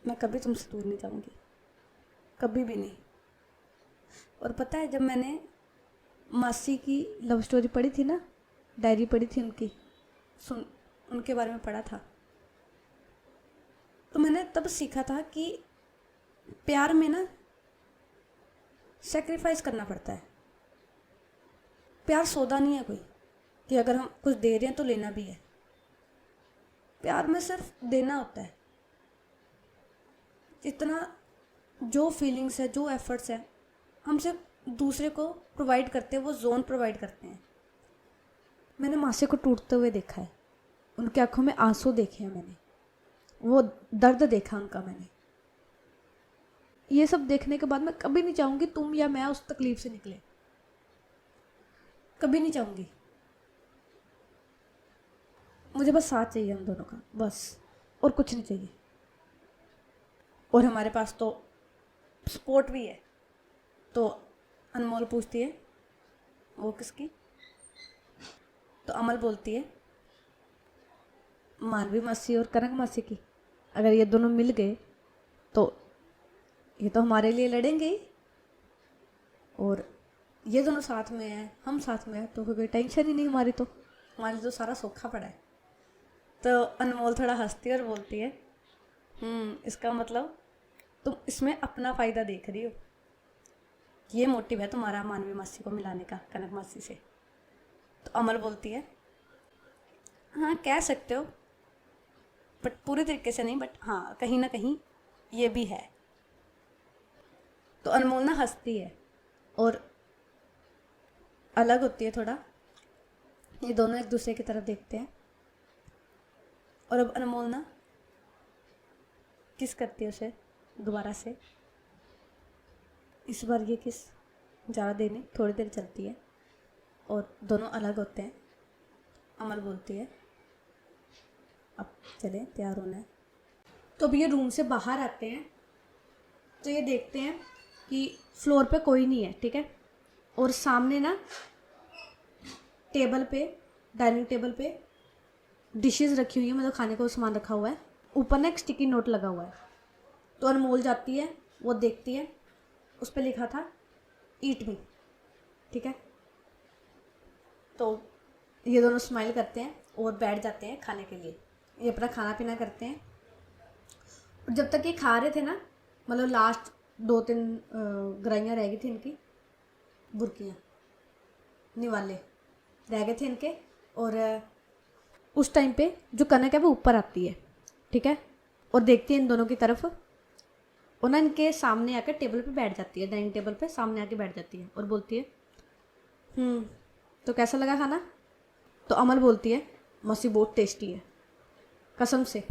[SPEAKER 1] मैं कभी तुमसे दूर नहीं जाऊंगी, कभी भी नहीं। और पता है जब मैंने मासी की लव स्टोरी पढ़ी थी ना, डायरी पढ़ी थी उनकी, उनके बारे में पढ़ा था, तो मैंने तब सीखा था कि प्यार में ना सेक्रीफाइस करना पड़ता है। प्यार सौदा नहीं है कोई कि अगर हम कुछ दे रहे हैं तो लेना भी है। प्यार में सिर्फ देना होता है। जितना जो फीलिंग्स है, जो एफर्ट्स है, हम सिर्फ दूसरे को प्रोवाइड करते हैं, वो जोन प्रोवाइड करते हैं। मैंने मासी को टूटते हुए देखा है, उनकी आंखों में आंसू देखे हैं मैंने, वो दर्द देखा उनका मैंने। ये सब देखने के बाद मैं कभी नहीं चाहूँगी तुम या मैं उस तकलीफ से निकले, कभी नहीं चाहूँगी। मुझे बस साथ चाहिए हम दोनों का, बस, और कुछ नहीं चाहिए। और हमारे पास तो सपोर्ट भी है। तो अनमोल पूछती है वो किसकी? तो अमल बोलती है मानवी मासी और कनक मासी की। अगर ये दोनों मिल गए तो ये तो हमारे लिए लड़ेंगे ही, और ये दोनों साथ में हैं, हम साथ में हैं, तो कोई टेंशन ही नहीं हमारी, तो हमारे तो सारा सोखा पड़ा है। तो अनमोल थोड़ा हंसती है और बोलती है इसका मतलब तुम इसमें अपना फ़ायदा देख रही हो, ये मोटिव है तुम्हारा मानवी मासी को मिलाने का कनक मासी से। तो अमल बोलती है हाँ कह सकते हो, बट पूरी तरीके से नहीं, बट हाँ कहीं ना कहीं ये भी है। तो अनमोल ना हंसती है और अलग होती है थोड़ा। ये दोनों एक दूसरे की तरफ देखते हैं और अब अनमोल ना किस करती है उसे दोबारा से। इस बार ये किस ज़्यादा देर नहीं, थोड़ी देर चलती है और दोनों अलग होते हैं। अमल बोलती है अब चले, तैयार होना है। तो अब ये रूम से बाहर आते हैं तो ये देखते हैं कि फ्लोर पे कोई नहीं है, ठीक है। और सामने ना टेबल पे, डाइनिंग टेबल पे डिशेस रखी हुई है, मतलब खाने का सामान रखा हुआ है। ऊपर ना एक स्टिकी नोट लगा हुआ है। तो अनमोल जाती है, वो देखती है, उस पर लिखा था ईट मी, ठीक है। तो ये दोनों स्माइल करते हैं और बैठ जाते हैं खाने के लिए। ये अपना खाना पीना करते हैं। और जब तक ये खा रहे थे ना, मतलब लास्ट 2-3 ग्राइयाँ रह गई थी इनकी, बुरकियाँ, निवाले रह गए थे इनके। और उस टाइम पे जो कनक है वो ऊपर आती है, ठीक है, और देखती है इन दोनों की तरफ, और ना इनके सामने आकर टेबल पे बैठ जाती है, डाइनिंग टेबल पे सामने आके बैठ जाती है और बोलती है तो कैसा लगा खाना? तो अमल बोलती है मौसी बहुत टेस्टी है, कसम से,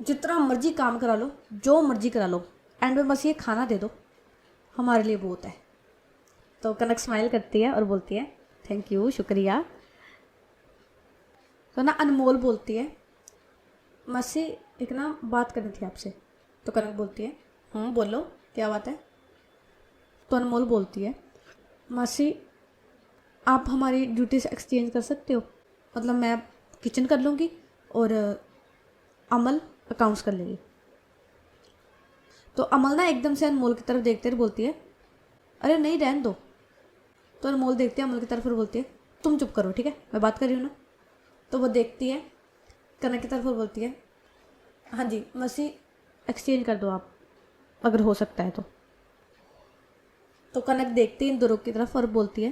[SPEAKER 1] जितना मर्जी काम करा लो, जो मर्जी करा लो, एंड में बस ये खाना दे दो, हमारे लिए बहुत है। तो कनक स्माइल करती है और बोलती है थैंक यू, शुक्रिया। तो ना अनमोल बोलती है मौसी एक ना बात करनी थी आपसे। तो कनक बोलती है बोलो क्या बात है। तो अनमोल बोलती है मौसी आप हमारी ड्यूटीज एक्सचेंज कर सकते हो, मतलब मैं किचन कर लूँगी और अमल अकाउंट्स कर लेगी। तो अमल ना एकदम से अनमोल की तरफ देखते हुए बोलती है अरे नहीं रहने दो। तो अनमोल देखती है अमल की तरफ और बोलती है तुम चुप करो, ठीक है, मैं बात कर रही हूँ ना। तो वो देखती है कनक की तरफ और बोलती है हाँ जी मौसी एक्सचेंज कर दो आप, अगर हो सकता है तो। तो कनक देखती है इन दोनों की तरफ और बोलती है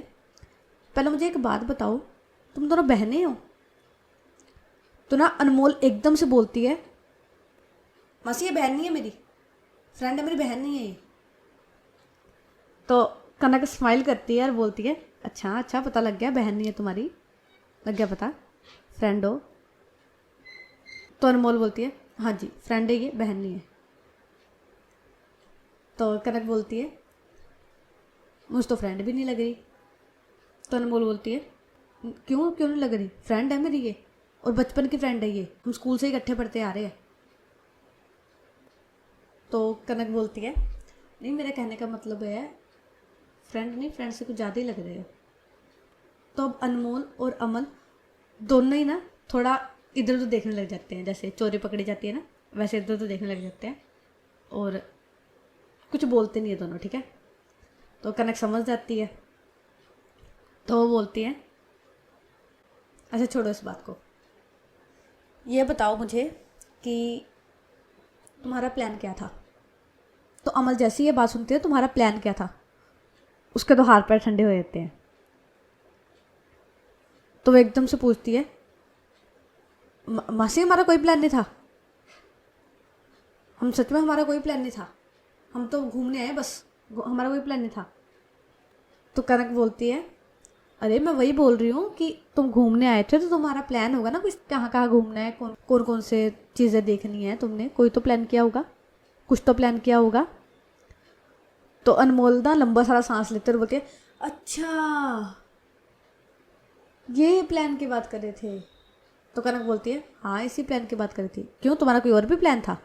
[SPEAKER 1] पहले मुझे एक बात बताओ, तुम दोनों बहनें हो? तो ना अनमोल एकदम से बोलती है मौसी ये बहन नहीं है मेरी, फ्रेंड है मेरी, बहन नहीं है ये। तो कनक स्माइल करती है और बोलती है अच्छा अच्छा, पता लग गया बहन नहीं है तुम्हारी, लग गया पता, फ्रेंड हो। तो अनमोल बोलती है हाँ जी फ्रेंड है ये, बहन नहीं है। तो कनक बोलती है मुझे तो फ्रेंड भी नहीं लग रही। तो अनमोल बोलती है क्यों क्यों नहीं लग रही, फ्रेंड है मेरी ये, और बचपन की फ्रेंड है ये, हम स्कूल से ही इकट्ठे पढ़ते आ रहे हैं। तो कनक बोलती है नहीं मेरा कहने का मतलब है फ्रेंड नहीं, फ्रेंड से कुछ ज़्यादा ही लग रहे हो। तो अब अनमोल और अमल दोनों ही ना थोड़ा इधर उधर देखने लग जाते हैं, जैसे चोरी पकड़ी जाती है ना वैसे इधर उधर देखने लग जाते हैं और कुछ बोलते नहीं है दोनों, ठीक है। तो कनक समझ जाती है, तो वो बोलती है अच्छा छोड़ो इस बात को, ये बताओ मुझे कि तुम्हारा प्लान क्या था। तो अमल जैसे ये बात सुनती है तुम्हारा प्लान क्या था, उसके तो हाथ पैर ठंडे हो जाते हैं। तो वो एकदम से पूछती है मासी हमारा कोई प्लान नहीं था, हम सच में, हमारा कोई प्लान नहीं था, हम तो घूमने आए बस, हमारा कोई प्लान नहीं था। तो कनक बोलती है
[SPEAKER 2] अरे मैं वही बोल रही हूँ कि तुम घूमने आए थे तो तुम्हारा प्लान होगा ना, कुछ कहाँ कहाँ घूमना है, कौन कौन से चीज़ें देखनी है, तुमने कोई तो प्लान किया होगा, कुछ तो प्लान किया होगा। तो अनमोल ना लंबा सारा सांस लेते और बोलती है अच्छा ये प्लान की बात कर रहे थे। तो कनक बोलती है हाँ इसी प्लान की बात कर रही थी, क्यों तुम्हारा कोई और भी प्लान था?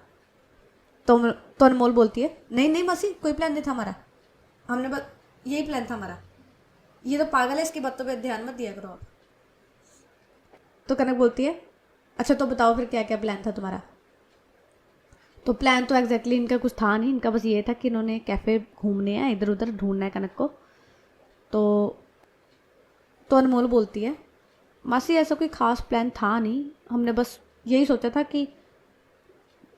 [SPEAKER 2] तो अनमोल बोलती है नहीं नहीं मासी, कोई प्लान नहीं था हमारा, हमने बस यही प्लान था हमारा। ये तो पागल है, इसकी बातों पे ध्यान मत दिया करो आप। तो कनक बोलती है अच्छा तो बताओ फिर क्या क्या प्लान था तुम्हारा? तो प्लान तो एग्जैक्टली इनका कुछ था नहीं, इनका बस ये था कि इन्होंने कैफ़े घूमने हैं, इधर उधर ढूंढना है कनक को। तो अनमोल बोलती है मासी ऐसा कोई ख़ास प्लान था नहीं, हमने बस यही सोचा था कि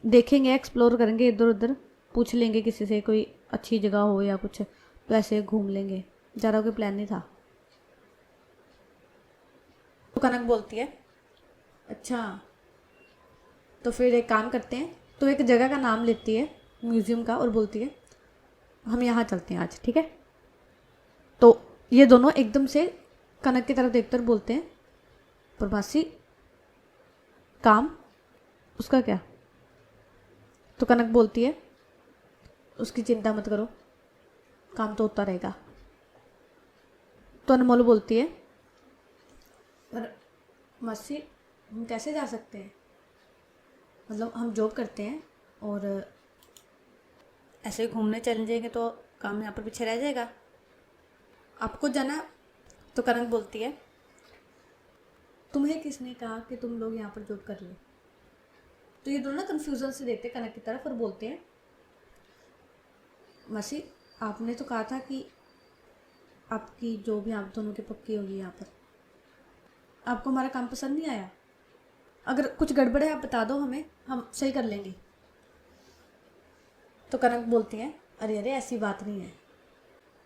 [SPEAKER 2] देखेंगे, एक्सप्लोर करेंगे इधर उधर, पूछ लेंगे किसी से कोई अच्छी जगह हो या कुछ, तो ऐसे घूम लेंगे, ज़्यादा कोई प्लान नहीं था। तो कनक बोलती है अच्छा तो फिर एक काम करते हैं। तो एक जगह का नाम लेती है म्यूज़ियम का और बोलती है हम यहाँ चलते हैं आज, ठीक है। तो ये दोनों एकदम से कनक की तरफ देखकर बोलते हैं पर मासी काम उसका क्या? तो कनक बोलती है उसकी चिंता मत करो, काम तो होता रहेगा। तो अनमोल बोलती है पर मासी हम कैसे जा सकते हैं, मतलब हम जॉब करते हैं और ऐसे घूमने चले जाएंगे तो काम यहाँ पर पीछे रह जाएगा, आपको जाना। तो कनक बोलती है तुम्हें किसने कहा कि तुम लोग यहाँ पर जॉब कर लो? तो ये दोनों कन्फ्यूजन से देखते कनक की तरफ और बोलते हैं मासी आपने तो कहा था कि आपकी जॉब यहाँ दोनों की पक्की होगी, यहाँ पर आपको हमारा काम पसंद नहीं आया? अगर कुछ गड़बड़ है आप बता दो हमें, हम सही कर लेंगे। तो कनक बोलती है अरे अरे ऐसी बात नहीं है,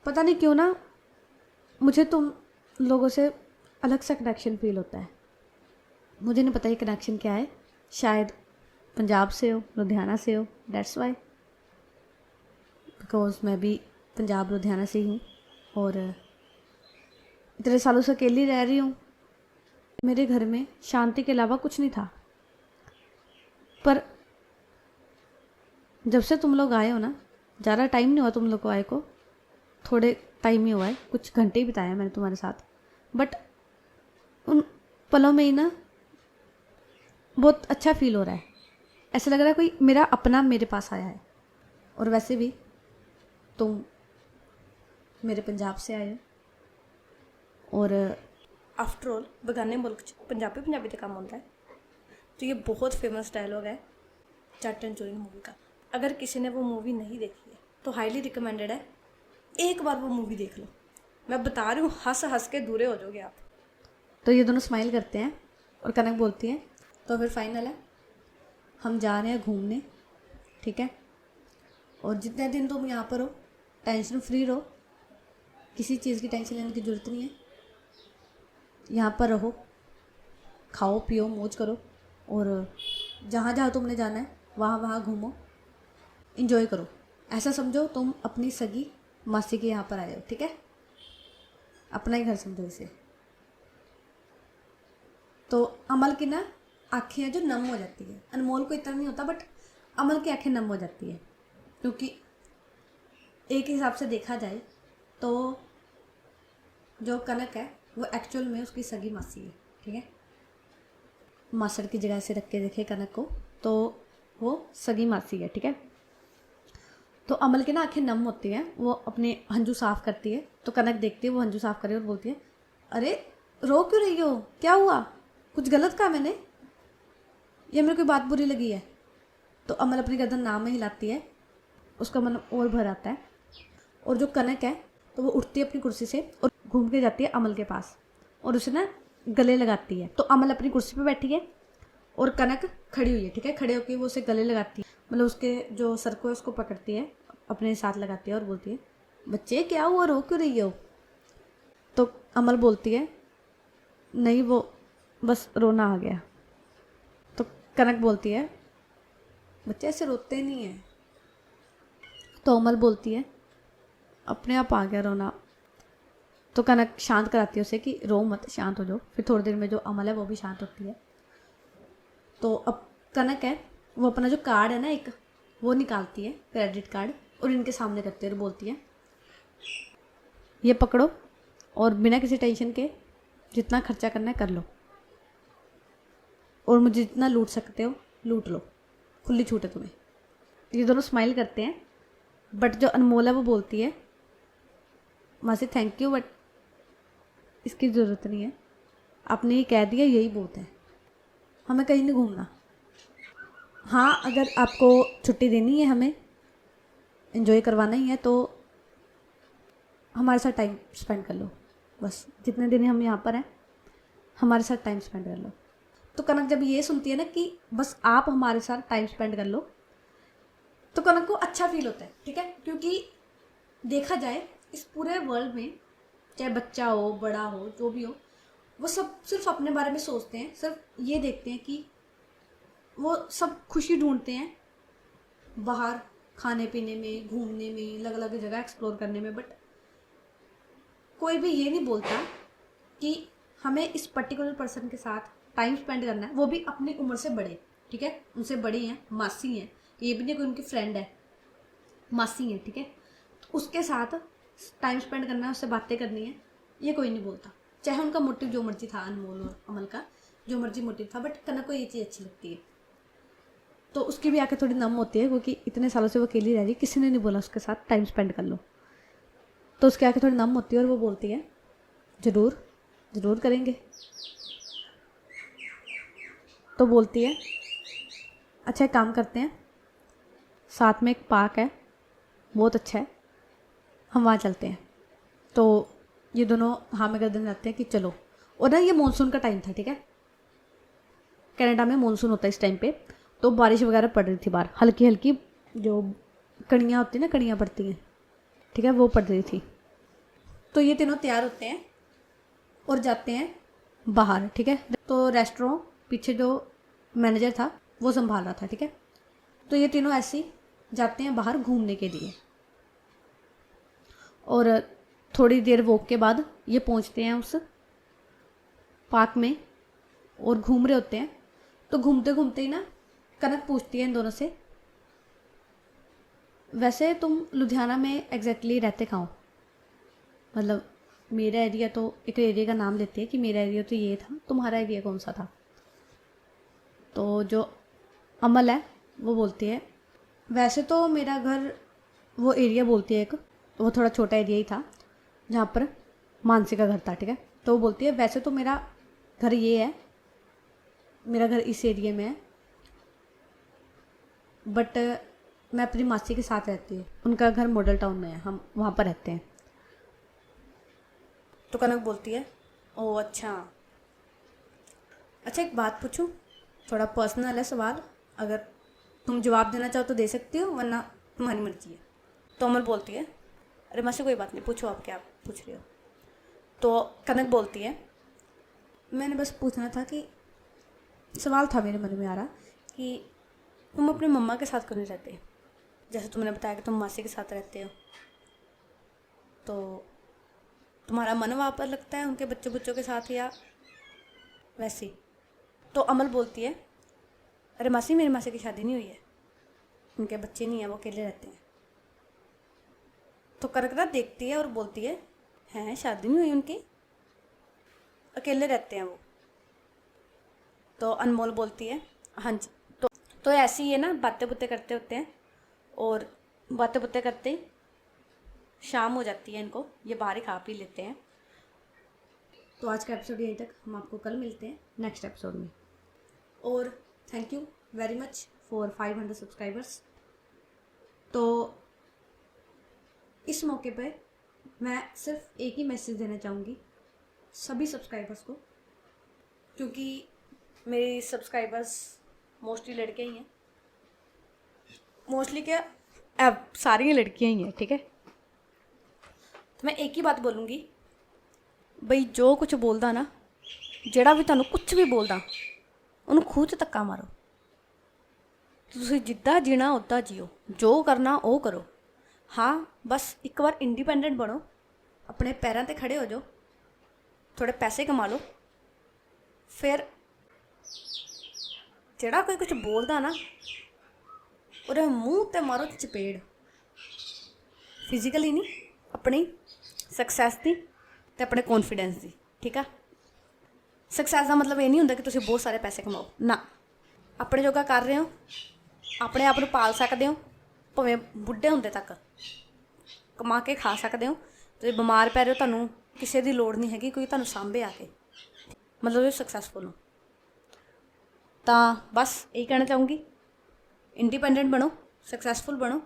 [SPEAKER 2] पता नहीं क्यों ना मुझे तुम लोगों से अलग सा कनेक्शन फील होता है, मुझे नहीं पता ये कनेक्शन क्या है, शायद पंजाब से हो, लुधियाना से हो, दैट्स वाई, बिकॉज मैं भी पंजाब लुधियाना से ही हूँ और इतने सालों से अकेली रह रही हूँ, मेरे घर में शांति के अलावा कुछ नहीं था। पर जब से तुम लोग आए हो ना, ज़्यादा टाइम नहीं हुआ तुम लोग को आए को, थोड़े टाइम ही हुआ है, कुछ घंटे ही बिताया मैंने तुम्हारे साथ, बट उन पलों में ही ना बहुत अच्छा फील हो रहा है, ऐसा लग रहा है कोई मेरा अपना मेरे पास आया है। और वैसे भी तुम मेरे पंजाब से आए हो और आफ्टर ऑल बगाने मुल्क पंजाबी पंजाबी का काम होता है। तो ये बहुत फेमस डायलॉग है जट एंड जोगिन मूवी का। अगर किसी ने वो मूवी नहीं देखी है तो हाईली रिकमेंडेड है, एक बार वो मूवी देख लो, मैं बता रही हूँ हंस हंस के दूरे हो जाओगे आप। तो ये दोनों स्माइल करते हैं और कनक बोलती है तो फिर फाइनल है, हम जा रहे हैं घूमने, ठीक है, और जितने दिन तुम यहाँ पर हो टेंशन फ्री रहो, किसी चीज़ की टेंशन लेने की ज़रूरत नहीं है, यहाँ पर रहो, खाओ पियो मौज करो और जहाँ जहाँ तुमने जाना है वहाँ वहाँ घूमो, इंजॉय करो, ऐसा समझो तुम अपनी सगी मासी के यहाँ पर आए हो, ठीक है, अपना ही घर समझो इसे। तो अमल की ना आँखें हैं जो नम हो जाती है, अनमोल को इतना नहीं होता बट अमल की आँखें नम हो जाती है, क्योंकि एक हिसाब से देखा जाए तो जो कनक है वो एक्चुअल में उसकी सगी मासी है, ठीक है, मासड़ की जगह से रख के देखे कनक को तो वो सगी मासी है, ठीक है। तो अमल की ना आंखें नम होती हैं, वो अपने हंजू साफ करती है, तो कनक देखती है वो हंजू साफ करे और बोलती है अरे रो क्यों रही हो, क्या हुआ, कुछ गलत कहा मैंने या मेरे कोई बात बुरी लगी है? तो अमल अपनी गर्दन नाम में हिलाती है, उसका मन और भर आता है और जो कनक है तो वो उठती है अपनी कुर्सी से और घूम के जाती है अमल के पास और उसे ना गले लगाती है। तो अमल अपनी कुर्सी पे बैठी है और कनक खड़ी हुई है, ठीक है, खड़े होकर वो उसे गले लगाती है, मतलब उसके जो सर को है उसको पकड़ती है, अपने साथ लगाती है और बोलती है बच्चे क्या हुआ, रो क्यों रही हो? तो अमल बोलती है नहीं वो बस रोना आ गया। तो कनक बोलती है बच्चे ऐसे रोते नहीं हैं। तो अमल बोलती है अपने आप आ गया रोना, तो कनक शांत कराती है उसे कि रो मत, शांत हो जाओ। फिर थोड़ी देर में जो अमल है वो भी शांत होती है। तो अब कनक है वो अपना जो कार्ड है ना एक, वो निकालती है, क्रेडिट कार्ड, और इनके सामने रखती है और बोलती है ये पकड़ो और बिना किसी टेंशन के जितना खर्चा करना है कर लो, और मुझे जितना लूट सकते हो लूट लो, खुली छूट है तुम्हें। ये दोनों स्माइल करते हैं, बट जो अनमोल है वो बोलती है मासी थैंक यू, बट इसकी ज़रूरत नहीं है, आपने ये कह दिया यही बहुत है, हमें कहीं नहीं घूमना। हाँ अगर आपको छुट्टी देनी है, हमें एंजॉय करवाना ही है, तो हमारे साथ टाइम स्पेंड कर लो, बस जितने दिन हम यहाँ पर हैं हमारे साथ टाइम स्पेंड कर लो। तो कनक जब ये सुनती है ना कि बस आप हमारे साथ टाइम स्पेंड कर लो, तो कनक को अच्छा फील होता है, ठीक है। क्योंकि देखा जाए इस पूरे वर्ल्ड में चाहे बच्चा हो बड़ा हो जो भी हो, वो सब सिर्फ अपने बारे में सोचते हैं, सिर्फ ये देखते हैं कि वो सब खुशी ढूंढते हैं बाहर खाने पीने में, घूमने में, अलग अलग जगह एक्सप्लोर करने में, बट कोई भी ये नहीं बोलता कि हमें इस पर्टिकुलर पर्सन के साथ टाइम स्पेंड करना है, वो भी अपनी उम्र से बड़े, ठीक है, उनसे बड़ी हैं, मासी हैं, ये भी नहीं कोई उनकी फ्रेंड है, मासी हैं, ठीक है। तो उसके साथ टाइम स्पेंड करना है, उससे बातें करनी है, ये कोई नहीं बोलता, चाहे उनका मोटिव जो मर्जी था, अनमोल और अमल का जो मर्जी मोटिव था, बट कनक को ये चीज़ अच्छी लगती है। तो उसकी भी आंखें थोड़ी नम होती है, क्योंकि इतने सालों से वो अकेली रह रही, किसी ने नहीं बोला उसके साथ टाइम स्पेंड कर लो, तो उसकी आंखें थोड़ी नम होती है और वो बोलती है ज़रूर ज़रूर करेंगे। तो बोलती है अच्छा एक काम करते हैं, साथ में एक पार्क है बहुत अच्छा है, हम वहाँ चलते हैं। तो ये दोनों हाँ में गर्दन जाते हैं कि चलो। और ना ये मानसून का टाइम था, ठीक है, कनाडा में मानसून होता है इस टाइम पे, तो बारिश वगैरह पड़ रही थी बाहर, हल्की हल्की जो कणियाँ होती हैं ना, कणियाँ पड़ती हैं, ठीक है, वो पड़ रही थी। तो ये तीनों तैयार होते हैं और जाते हैं बाहर, ठीक है। तो रेस्टोरेंट पीछे जो मैनेजर था वो संभाल रहा था, ठीक है। तो ये तीनों ऐसे ही जाते हैं बाहर घूमने के लिए, और थोड़ी देर वॉक के बाद ये पहुंचते हैं उस पार्क में और घूम रहे होते हैं। तो घूमते घूमते ही ना कनक पूछती है इन दोनों से वैसे तुम लुधियाना में एग्जैक्टली रहते कहाँ हो, मतलब मेरा एरिया, तो एक एरिया का नाम लेते हैं कि मेरा एरिया तो ये था, तुम्हारा एरिया कौन सा था। तो जो अमल है वो बोलती है वैसे तो मेरा घर, वो एरिया बोलती है एक, वो थोड़ा छोटा एरिया ही था जहाँ पर मानसी का घर था, ठीक है। तो वो बोलती है वैसे तो मेरा घर ये है, मेरा घर इस एरिया में है, बट मैं अपनी मासी के साथ रहती हूँ, उनका घर मॉडल टाउन में है, हम वहाँ पर रहते हैं। तो कनक बोलती है ओह अच्छा, अच्छा एक बात पूछूं, थोड़ा पर्सनल है सवाल, अगर तुम जवाब देना चाहो तो दे सकती हो, वरना तुम्हारी मर्जी है। तो अमल बोलती है अरे मासी कोई बात नहीं, पूछो आप क्या पूछ रहे हो। तो कनक बोलती है मैंने बस पूछना था कि सवाल था मेरे मन में आ रहा कि तुम अपने मम्मा के साथ क्यों नहीं रहते, जैसे तुमने बताया कि तुम मासी के साथ रहते हो, तो तुम्हारा मन वहाँ पर लगता है उनके बच्चों के साथ या वैसे ही। तो अमल बोलती है अरे मासी मेरी मासी की शादी नहीं हुई है, उनके बच्चे नहीं हैं, वो अकेले रहते हैं। तो करकरा देखती है और बोलती है हैं शादी नहीं हुई उनकी, अकेले रहते हैं वो। तो अनमोल बोलती है हाँ जी। तो ऐसे ही है ना, बातें बुतें करते होते हैं, और बातें बुतें करते ही शाम हो जाती है इनको, ये बाहर ही खा पी लेते हैं। तो आज का एपिसोड यहीं तक, हम आपको कल मिलते हैं नेक्स्ट एपिसोड में। और thank you very much for 500 subscribers. तो इस मौके पर मैं सिर्फ एक ही मैसेज देना चाहूँगी सभी सब्सक्राइबर्स को, क्योंकि मेरे सब्सक्राइबर्स मोस्टली लड़के ही हैं, मोस्टली क्या अब सारी लड़कियाँ ही हैं, ठीक है। तो मैं एक ही बात बोलूँगी, बई जो कुछ बोलदा ना, ਜਿਹੜਾ भी ਤੁਹਾਨੂੰ कुछ भी बोलदा ਉਹਨੂੰ ਖੂਹ 'ਚ ਧੱਕਾ ਮਾਰੋ। ਤੁਸੀਂ ਜਿੱਦਾਂ ਜੀਣਾ ਉੱਦਾਂ ਜੀਓ, ਜੋ ਕਰਨਾ ਉਹ ਕਰੋ। हाँ बस एक बार इंडिपेंडेंट बनो,
[SPEAKER 1] ਆਪਣੇ ਪੈਰਾਂ 'ਤੇ ਖੜੇ ਹੋ ਜਾਓ, ਥੋੜ੍ਹੇ ਪੈਸੇ ਕਮਾ ਲਓ, ਫਿਰ ਜਿਹੜਾ ਕੋਈ ਕੁਝ ਬੋਲਦਾ ਨਾ ਉਹਦੇ ਮੂੰਹ 'ਤੇ ਮਾਰੋ ਚਪੇੜ। ਫਿਜ਼ੀਕਲੀ ਨਹੀਂ, ਆਪਣੀ ਸਕਸੈਸ ਦੀ ਅਤੇ ਆਪਣੇ ਕੌਨਫੀਡੈਂਸ ਦੀ, ਠੀਕ ਆ। ਸਕਸੈਸ ਦਾ ਮਤਲਬ ਇਹ ਨਹੀਂ ਹੁੰਦਾ ਕਿ ਤੁਸੀਂ ਬਹੁਤ ਸਾਰੇ ਪੈਸੇ ਕਮਾਓ, ਨਾ। ਆਪਣੇ ਜੋਗਾ ਕਰ ਰਹੇ ਹੋ, ਆਪਣੇ ਆਪ ਨੂੰ ਪਾਲ ਸਕਦੇ ਹੋ, ਭਾਵੇਂ ਬੁੱਢੇ ਹੁੰਦੇ ਤੱਕ ਕਮਾ ਕੇ ਖਾ ਸਕਦੇ ਹੋ। ਤੁਸੀਂ ਬਿਮਾਰ ਪੈ ਰਹੇ ਹੋ, ਤੁਹਾਨੂੰ ਕਿਸੇ ਦੀ ਲੋੜ ਨਹੀਂ ਹੈਗੀ ਕੋਈ ਤੁਹਾਨੂੰ ਸਾਂਭੇ ਆ ਕੇ, ਮਤਲਬ ਤੁਸੀਂ ਸਕਸੈਸਫੁਲ ਹੋ। ਤਾਂ ਬਸ ਇਹੀ ਕਹਿਣਾ ਚਾਹੂੰਗੀ, ਇੰਡੀਪੈਂਡੈਂਟ ਬਣੋ, ਸਕਸੈਸਫੁਲ ਬਣੋ।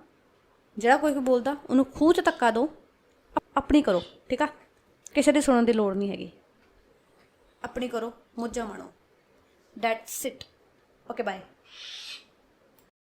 [SPEAKER 1] ਜਿਹੜਾ ਕੋਈ ਬੋਲਦਾ ਉਹਨੂੰ ਖੂਹ 'ਚ ਧੱਕਾ ਦਿਓ, ਆਪਣੀ ਕਰੋ, ਠੀਕ ਆ। ਕਿਸੇ ਦੀ ਸੁਣਨ ਦੀ ਲੋੜ ਨਹੀਂ ਹੈਗੀ, ਆਪਣੀ ਕਰੋ, ਮੌਜਾਂ ਮਾਣੋ। That's it. Okay bye.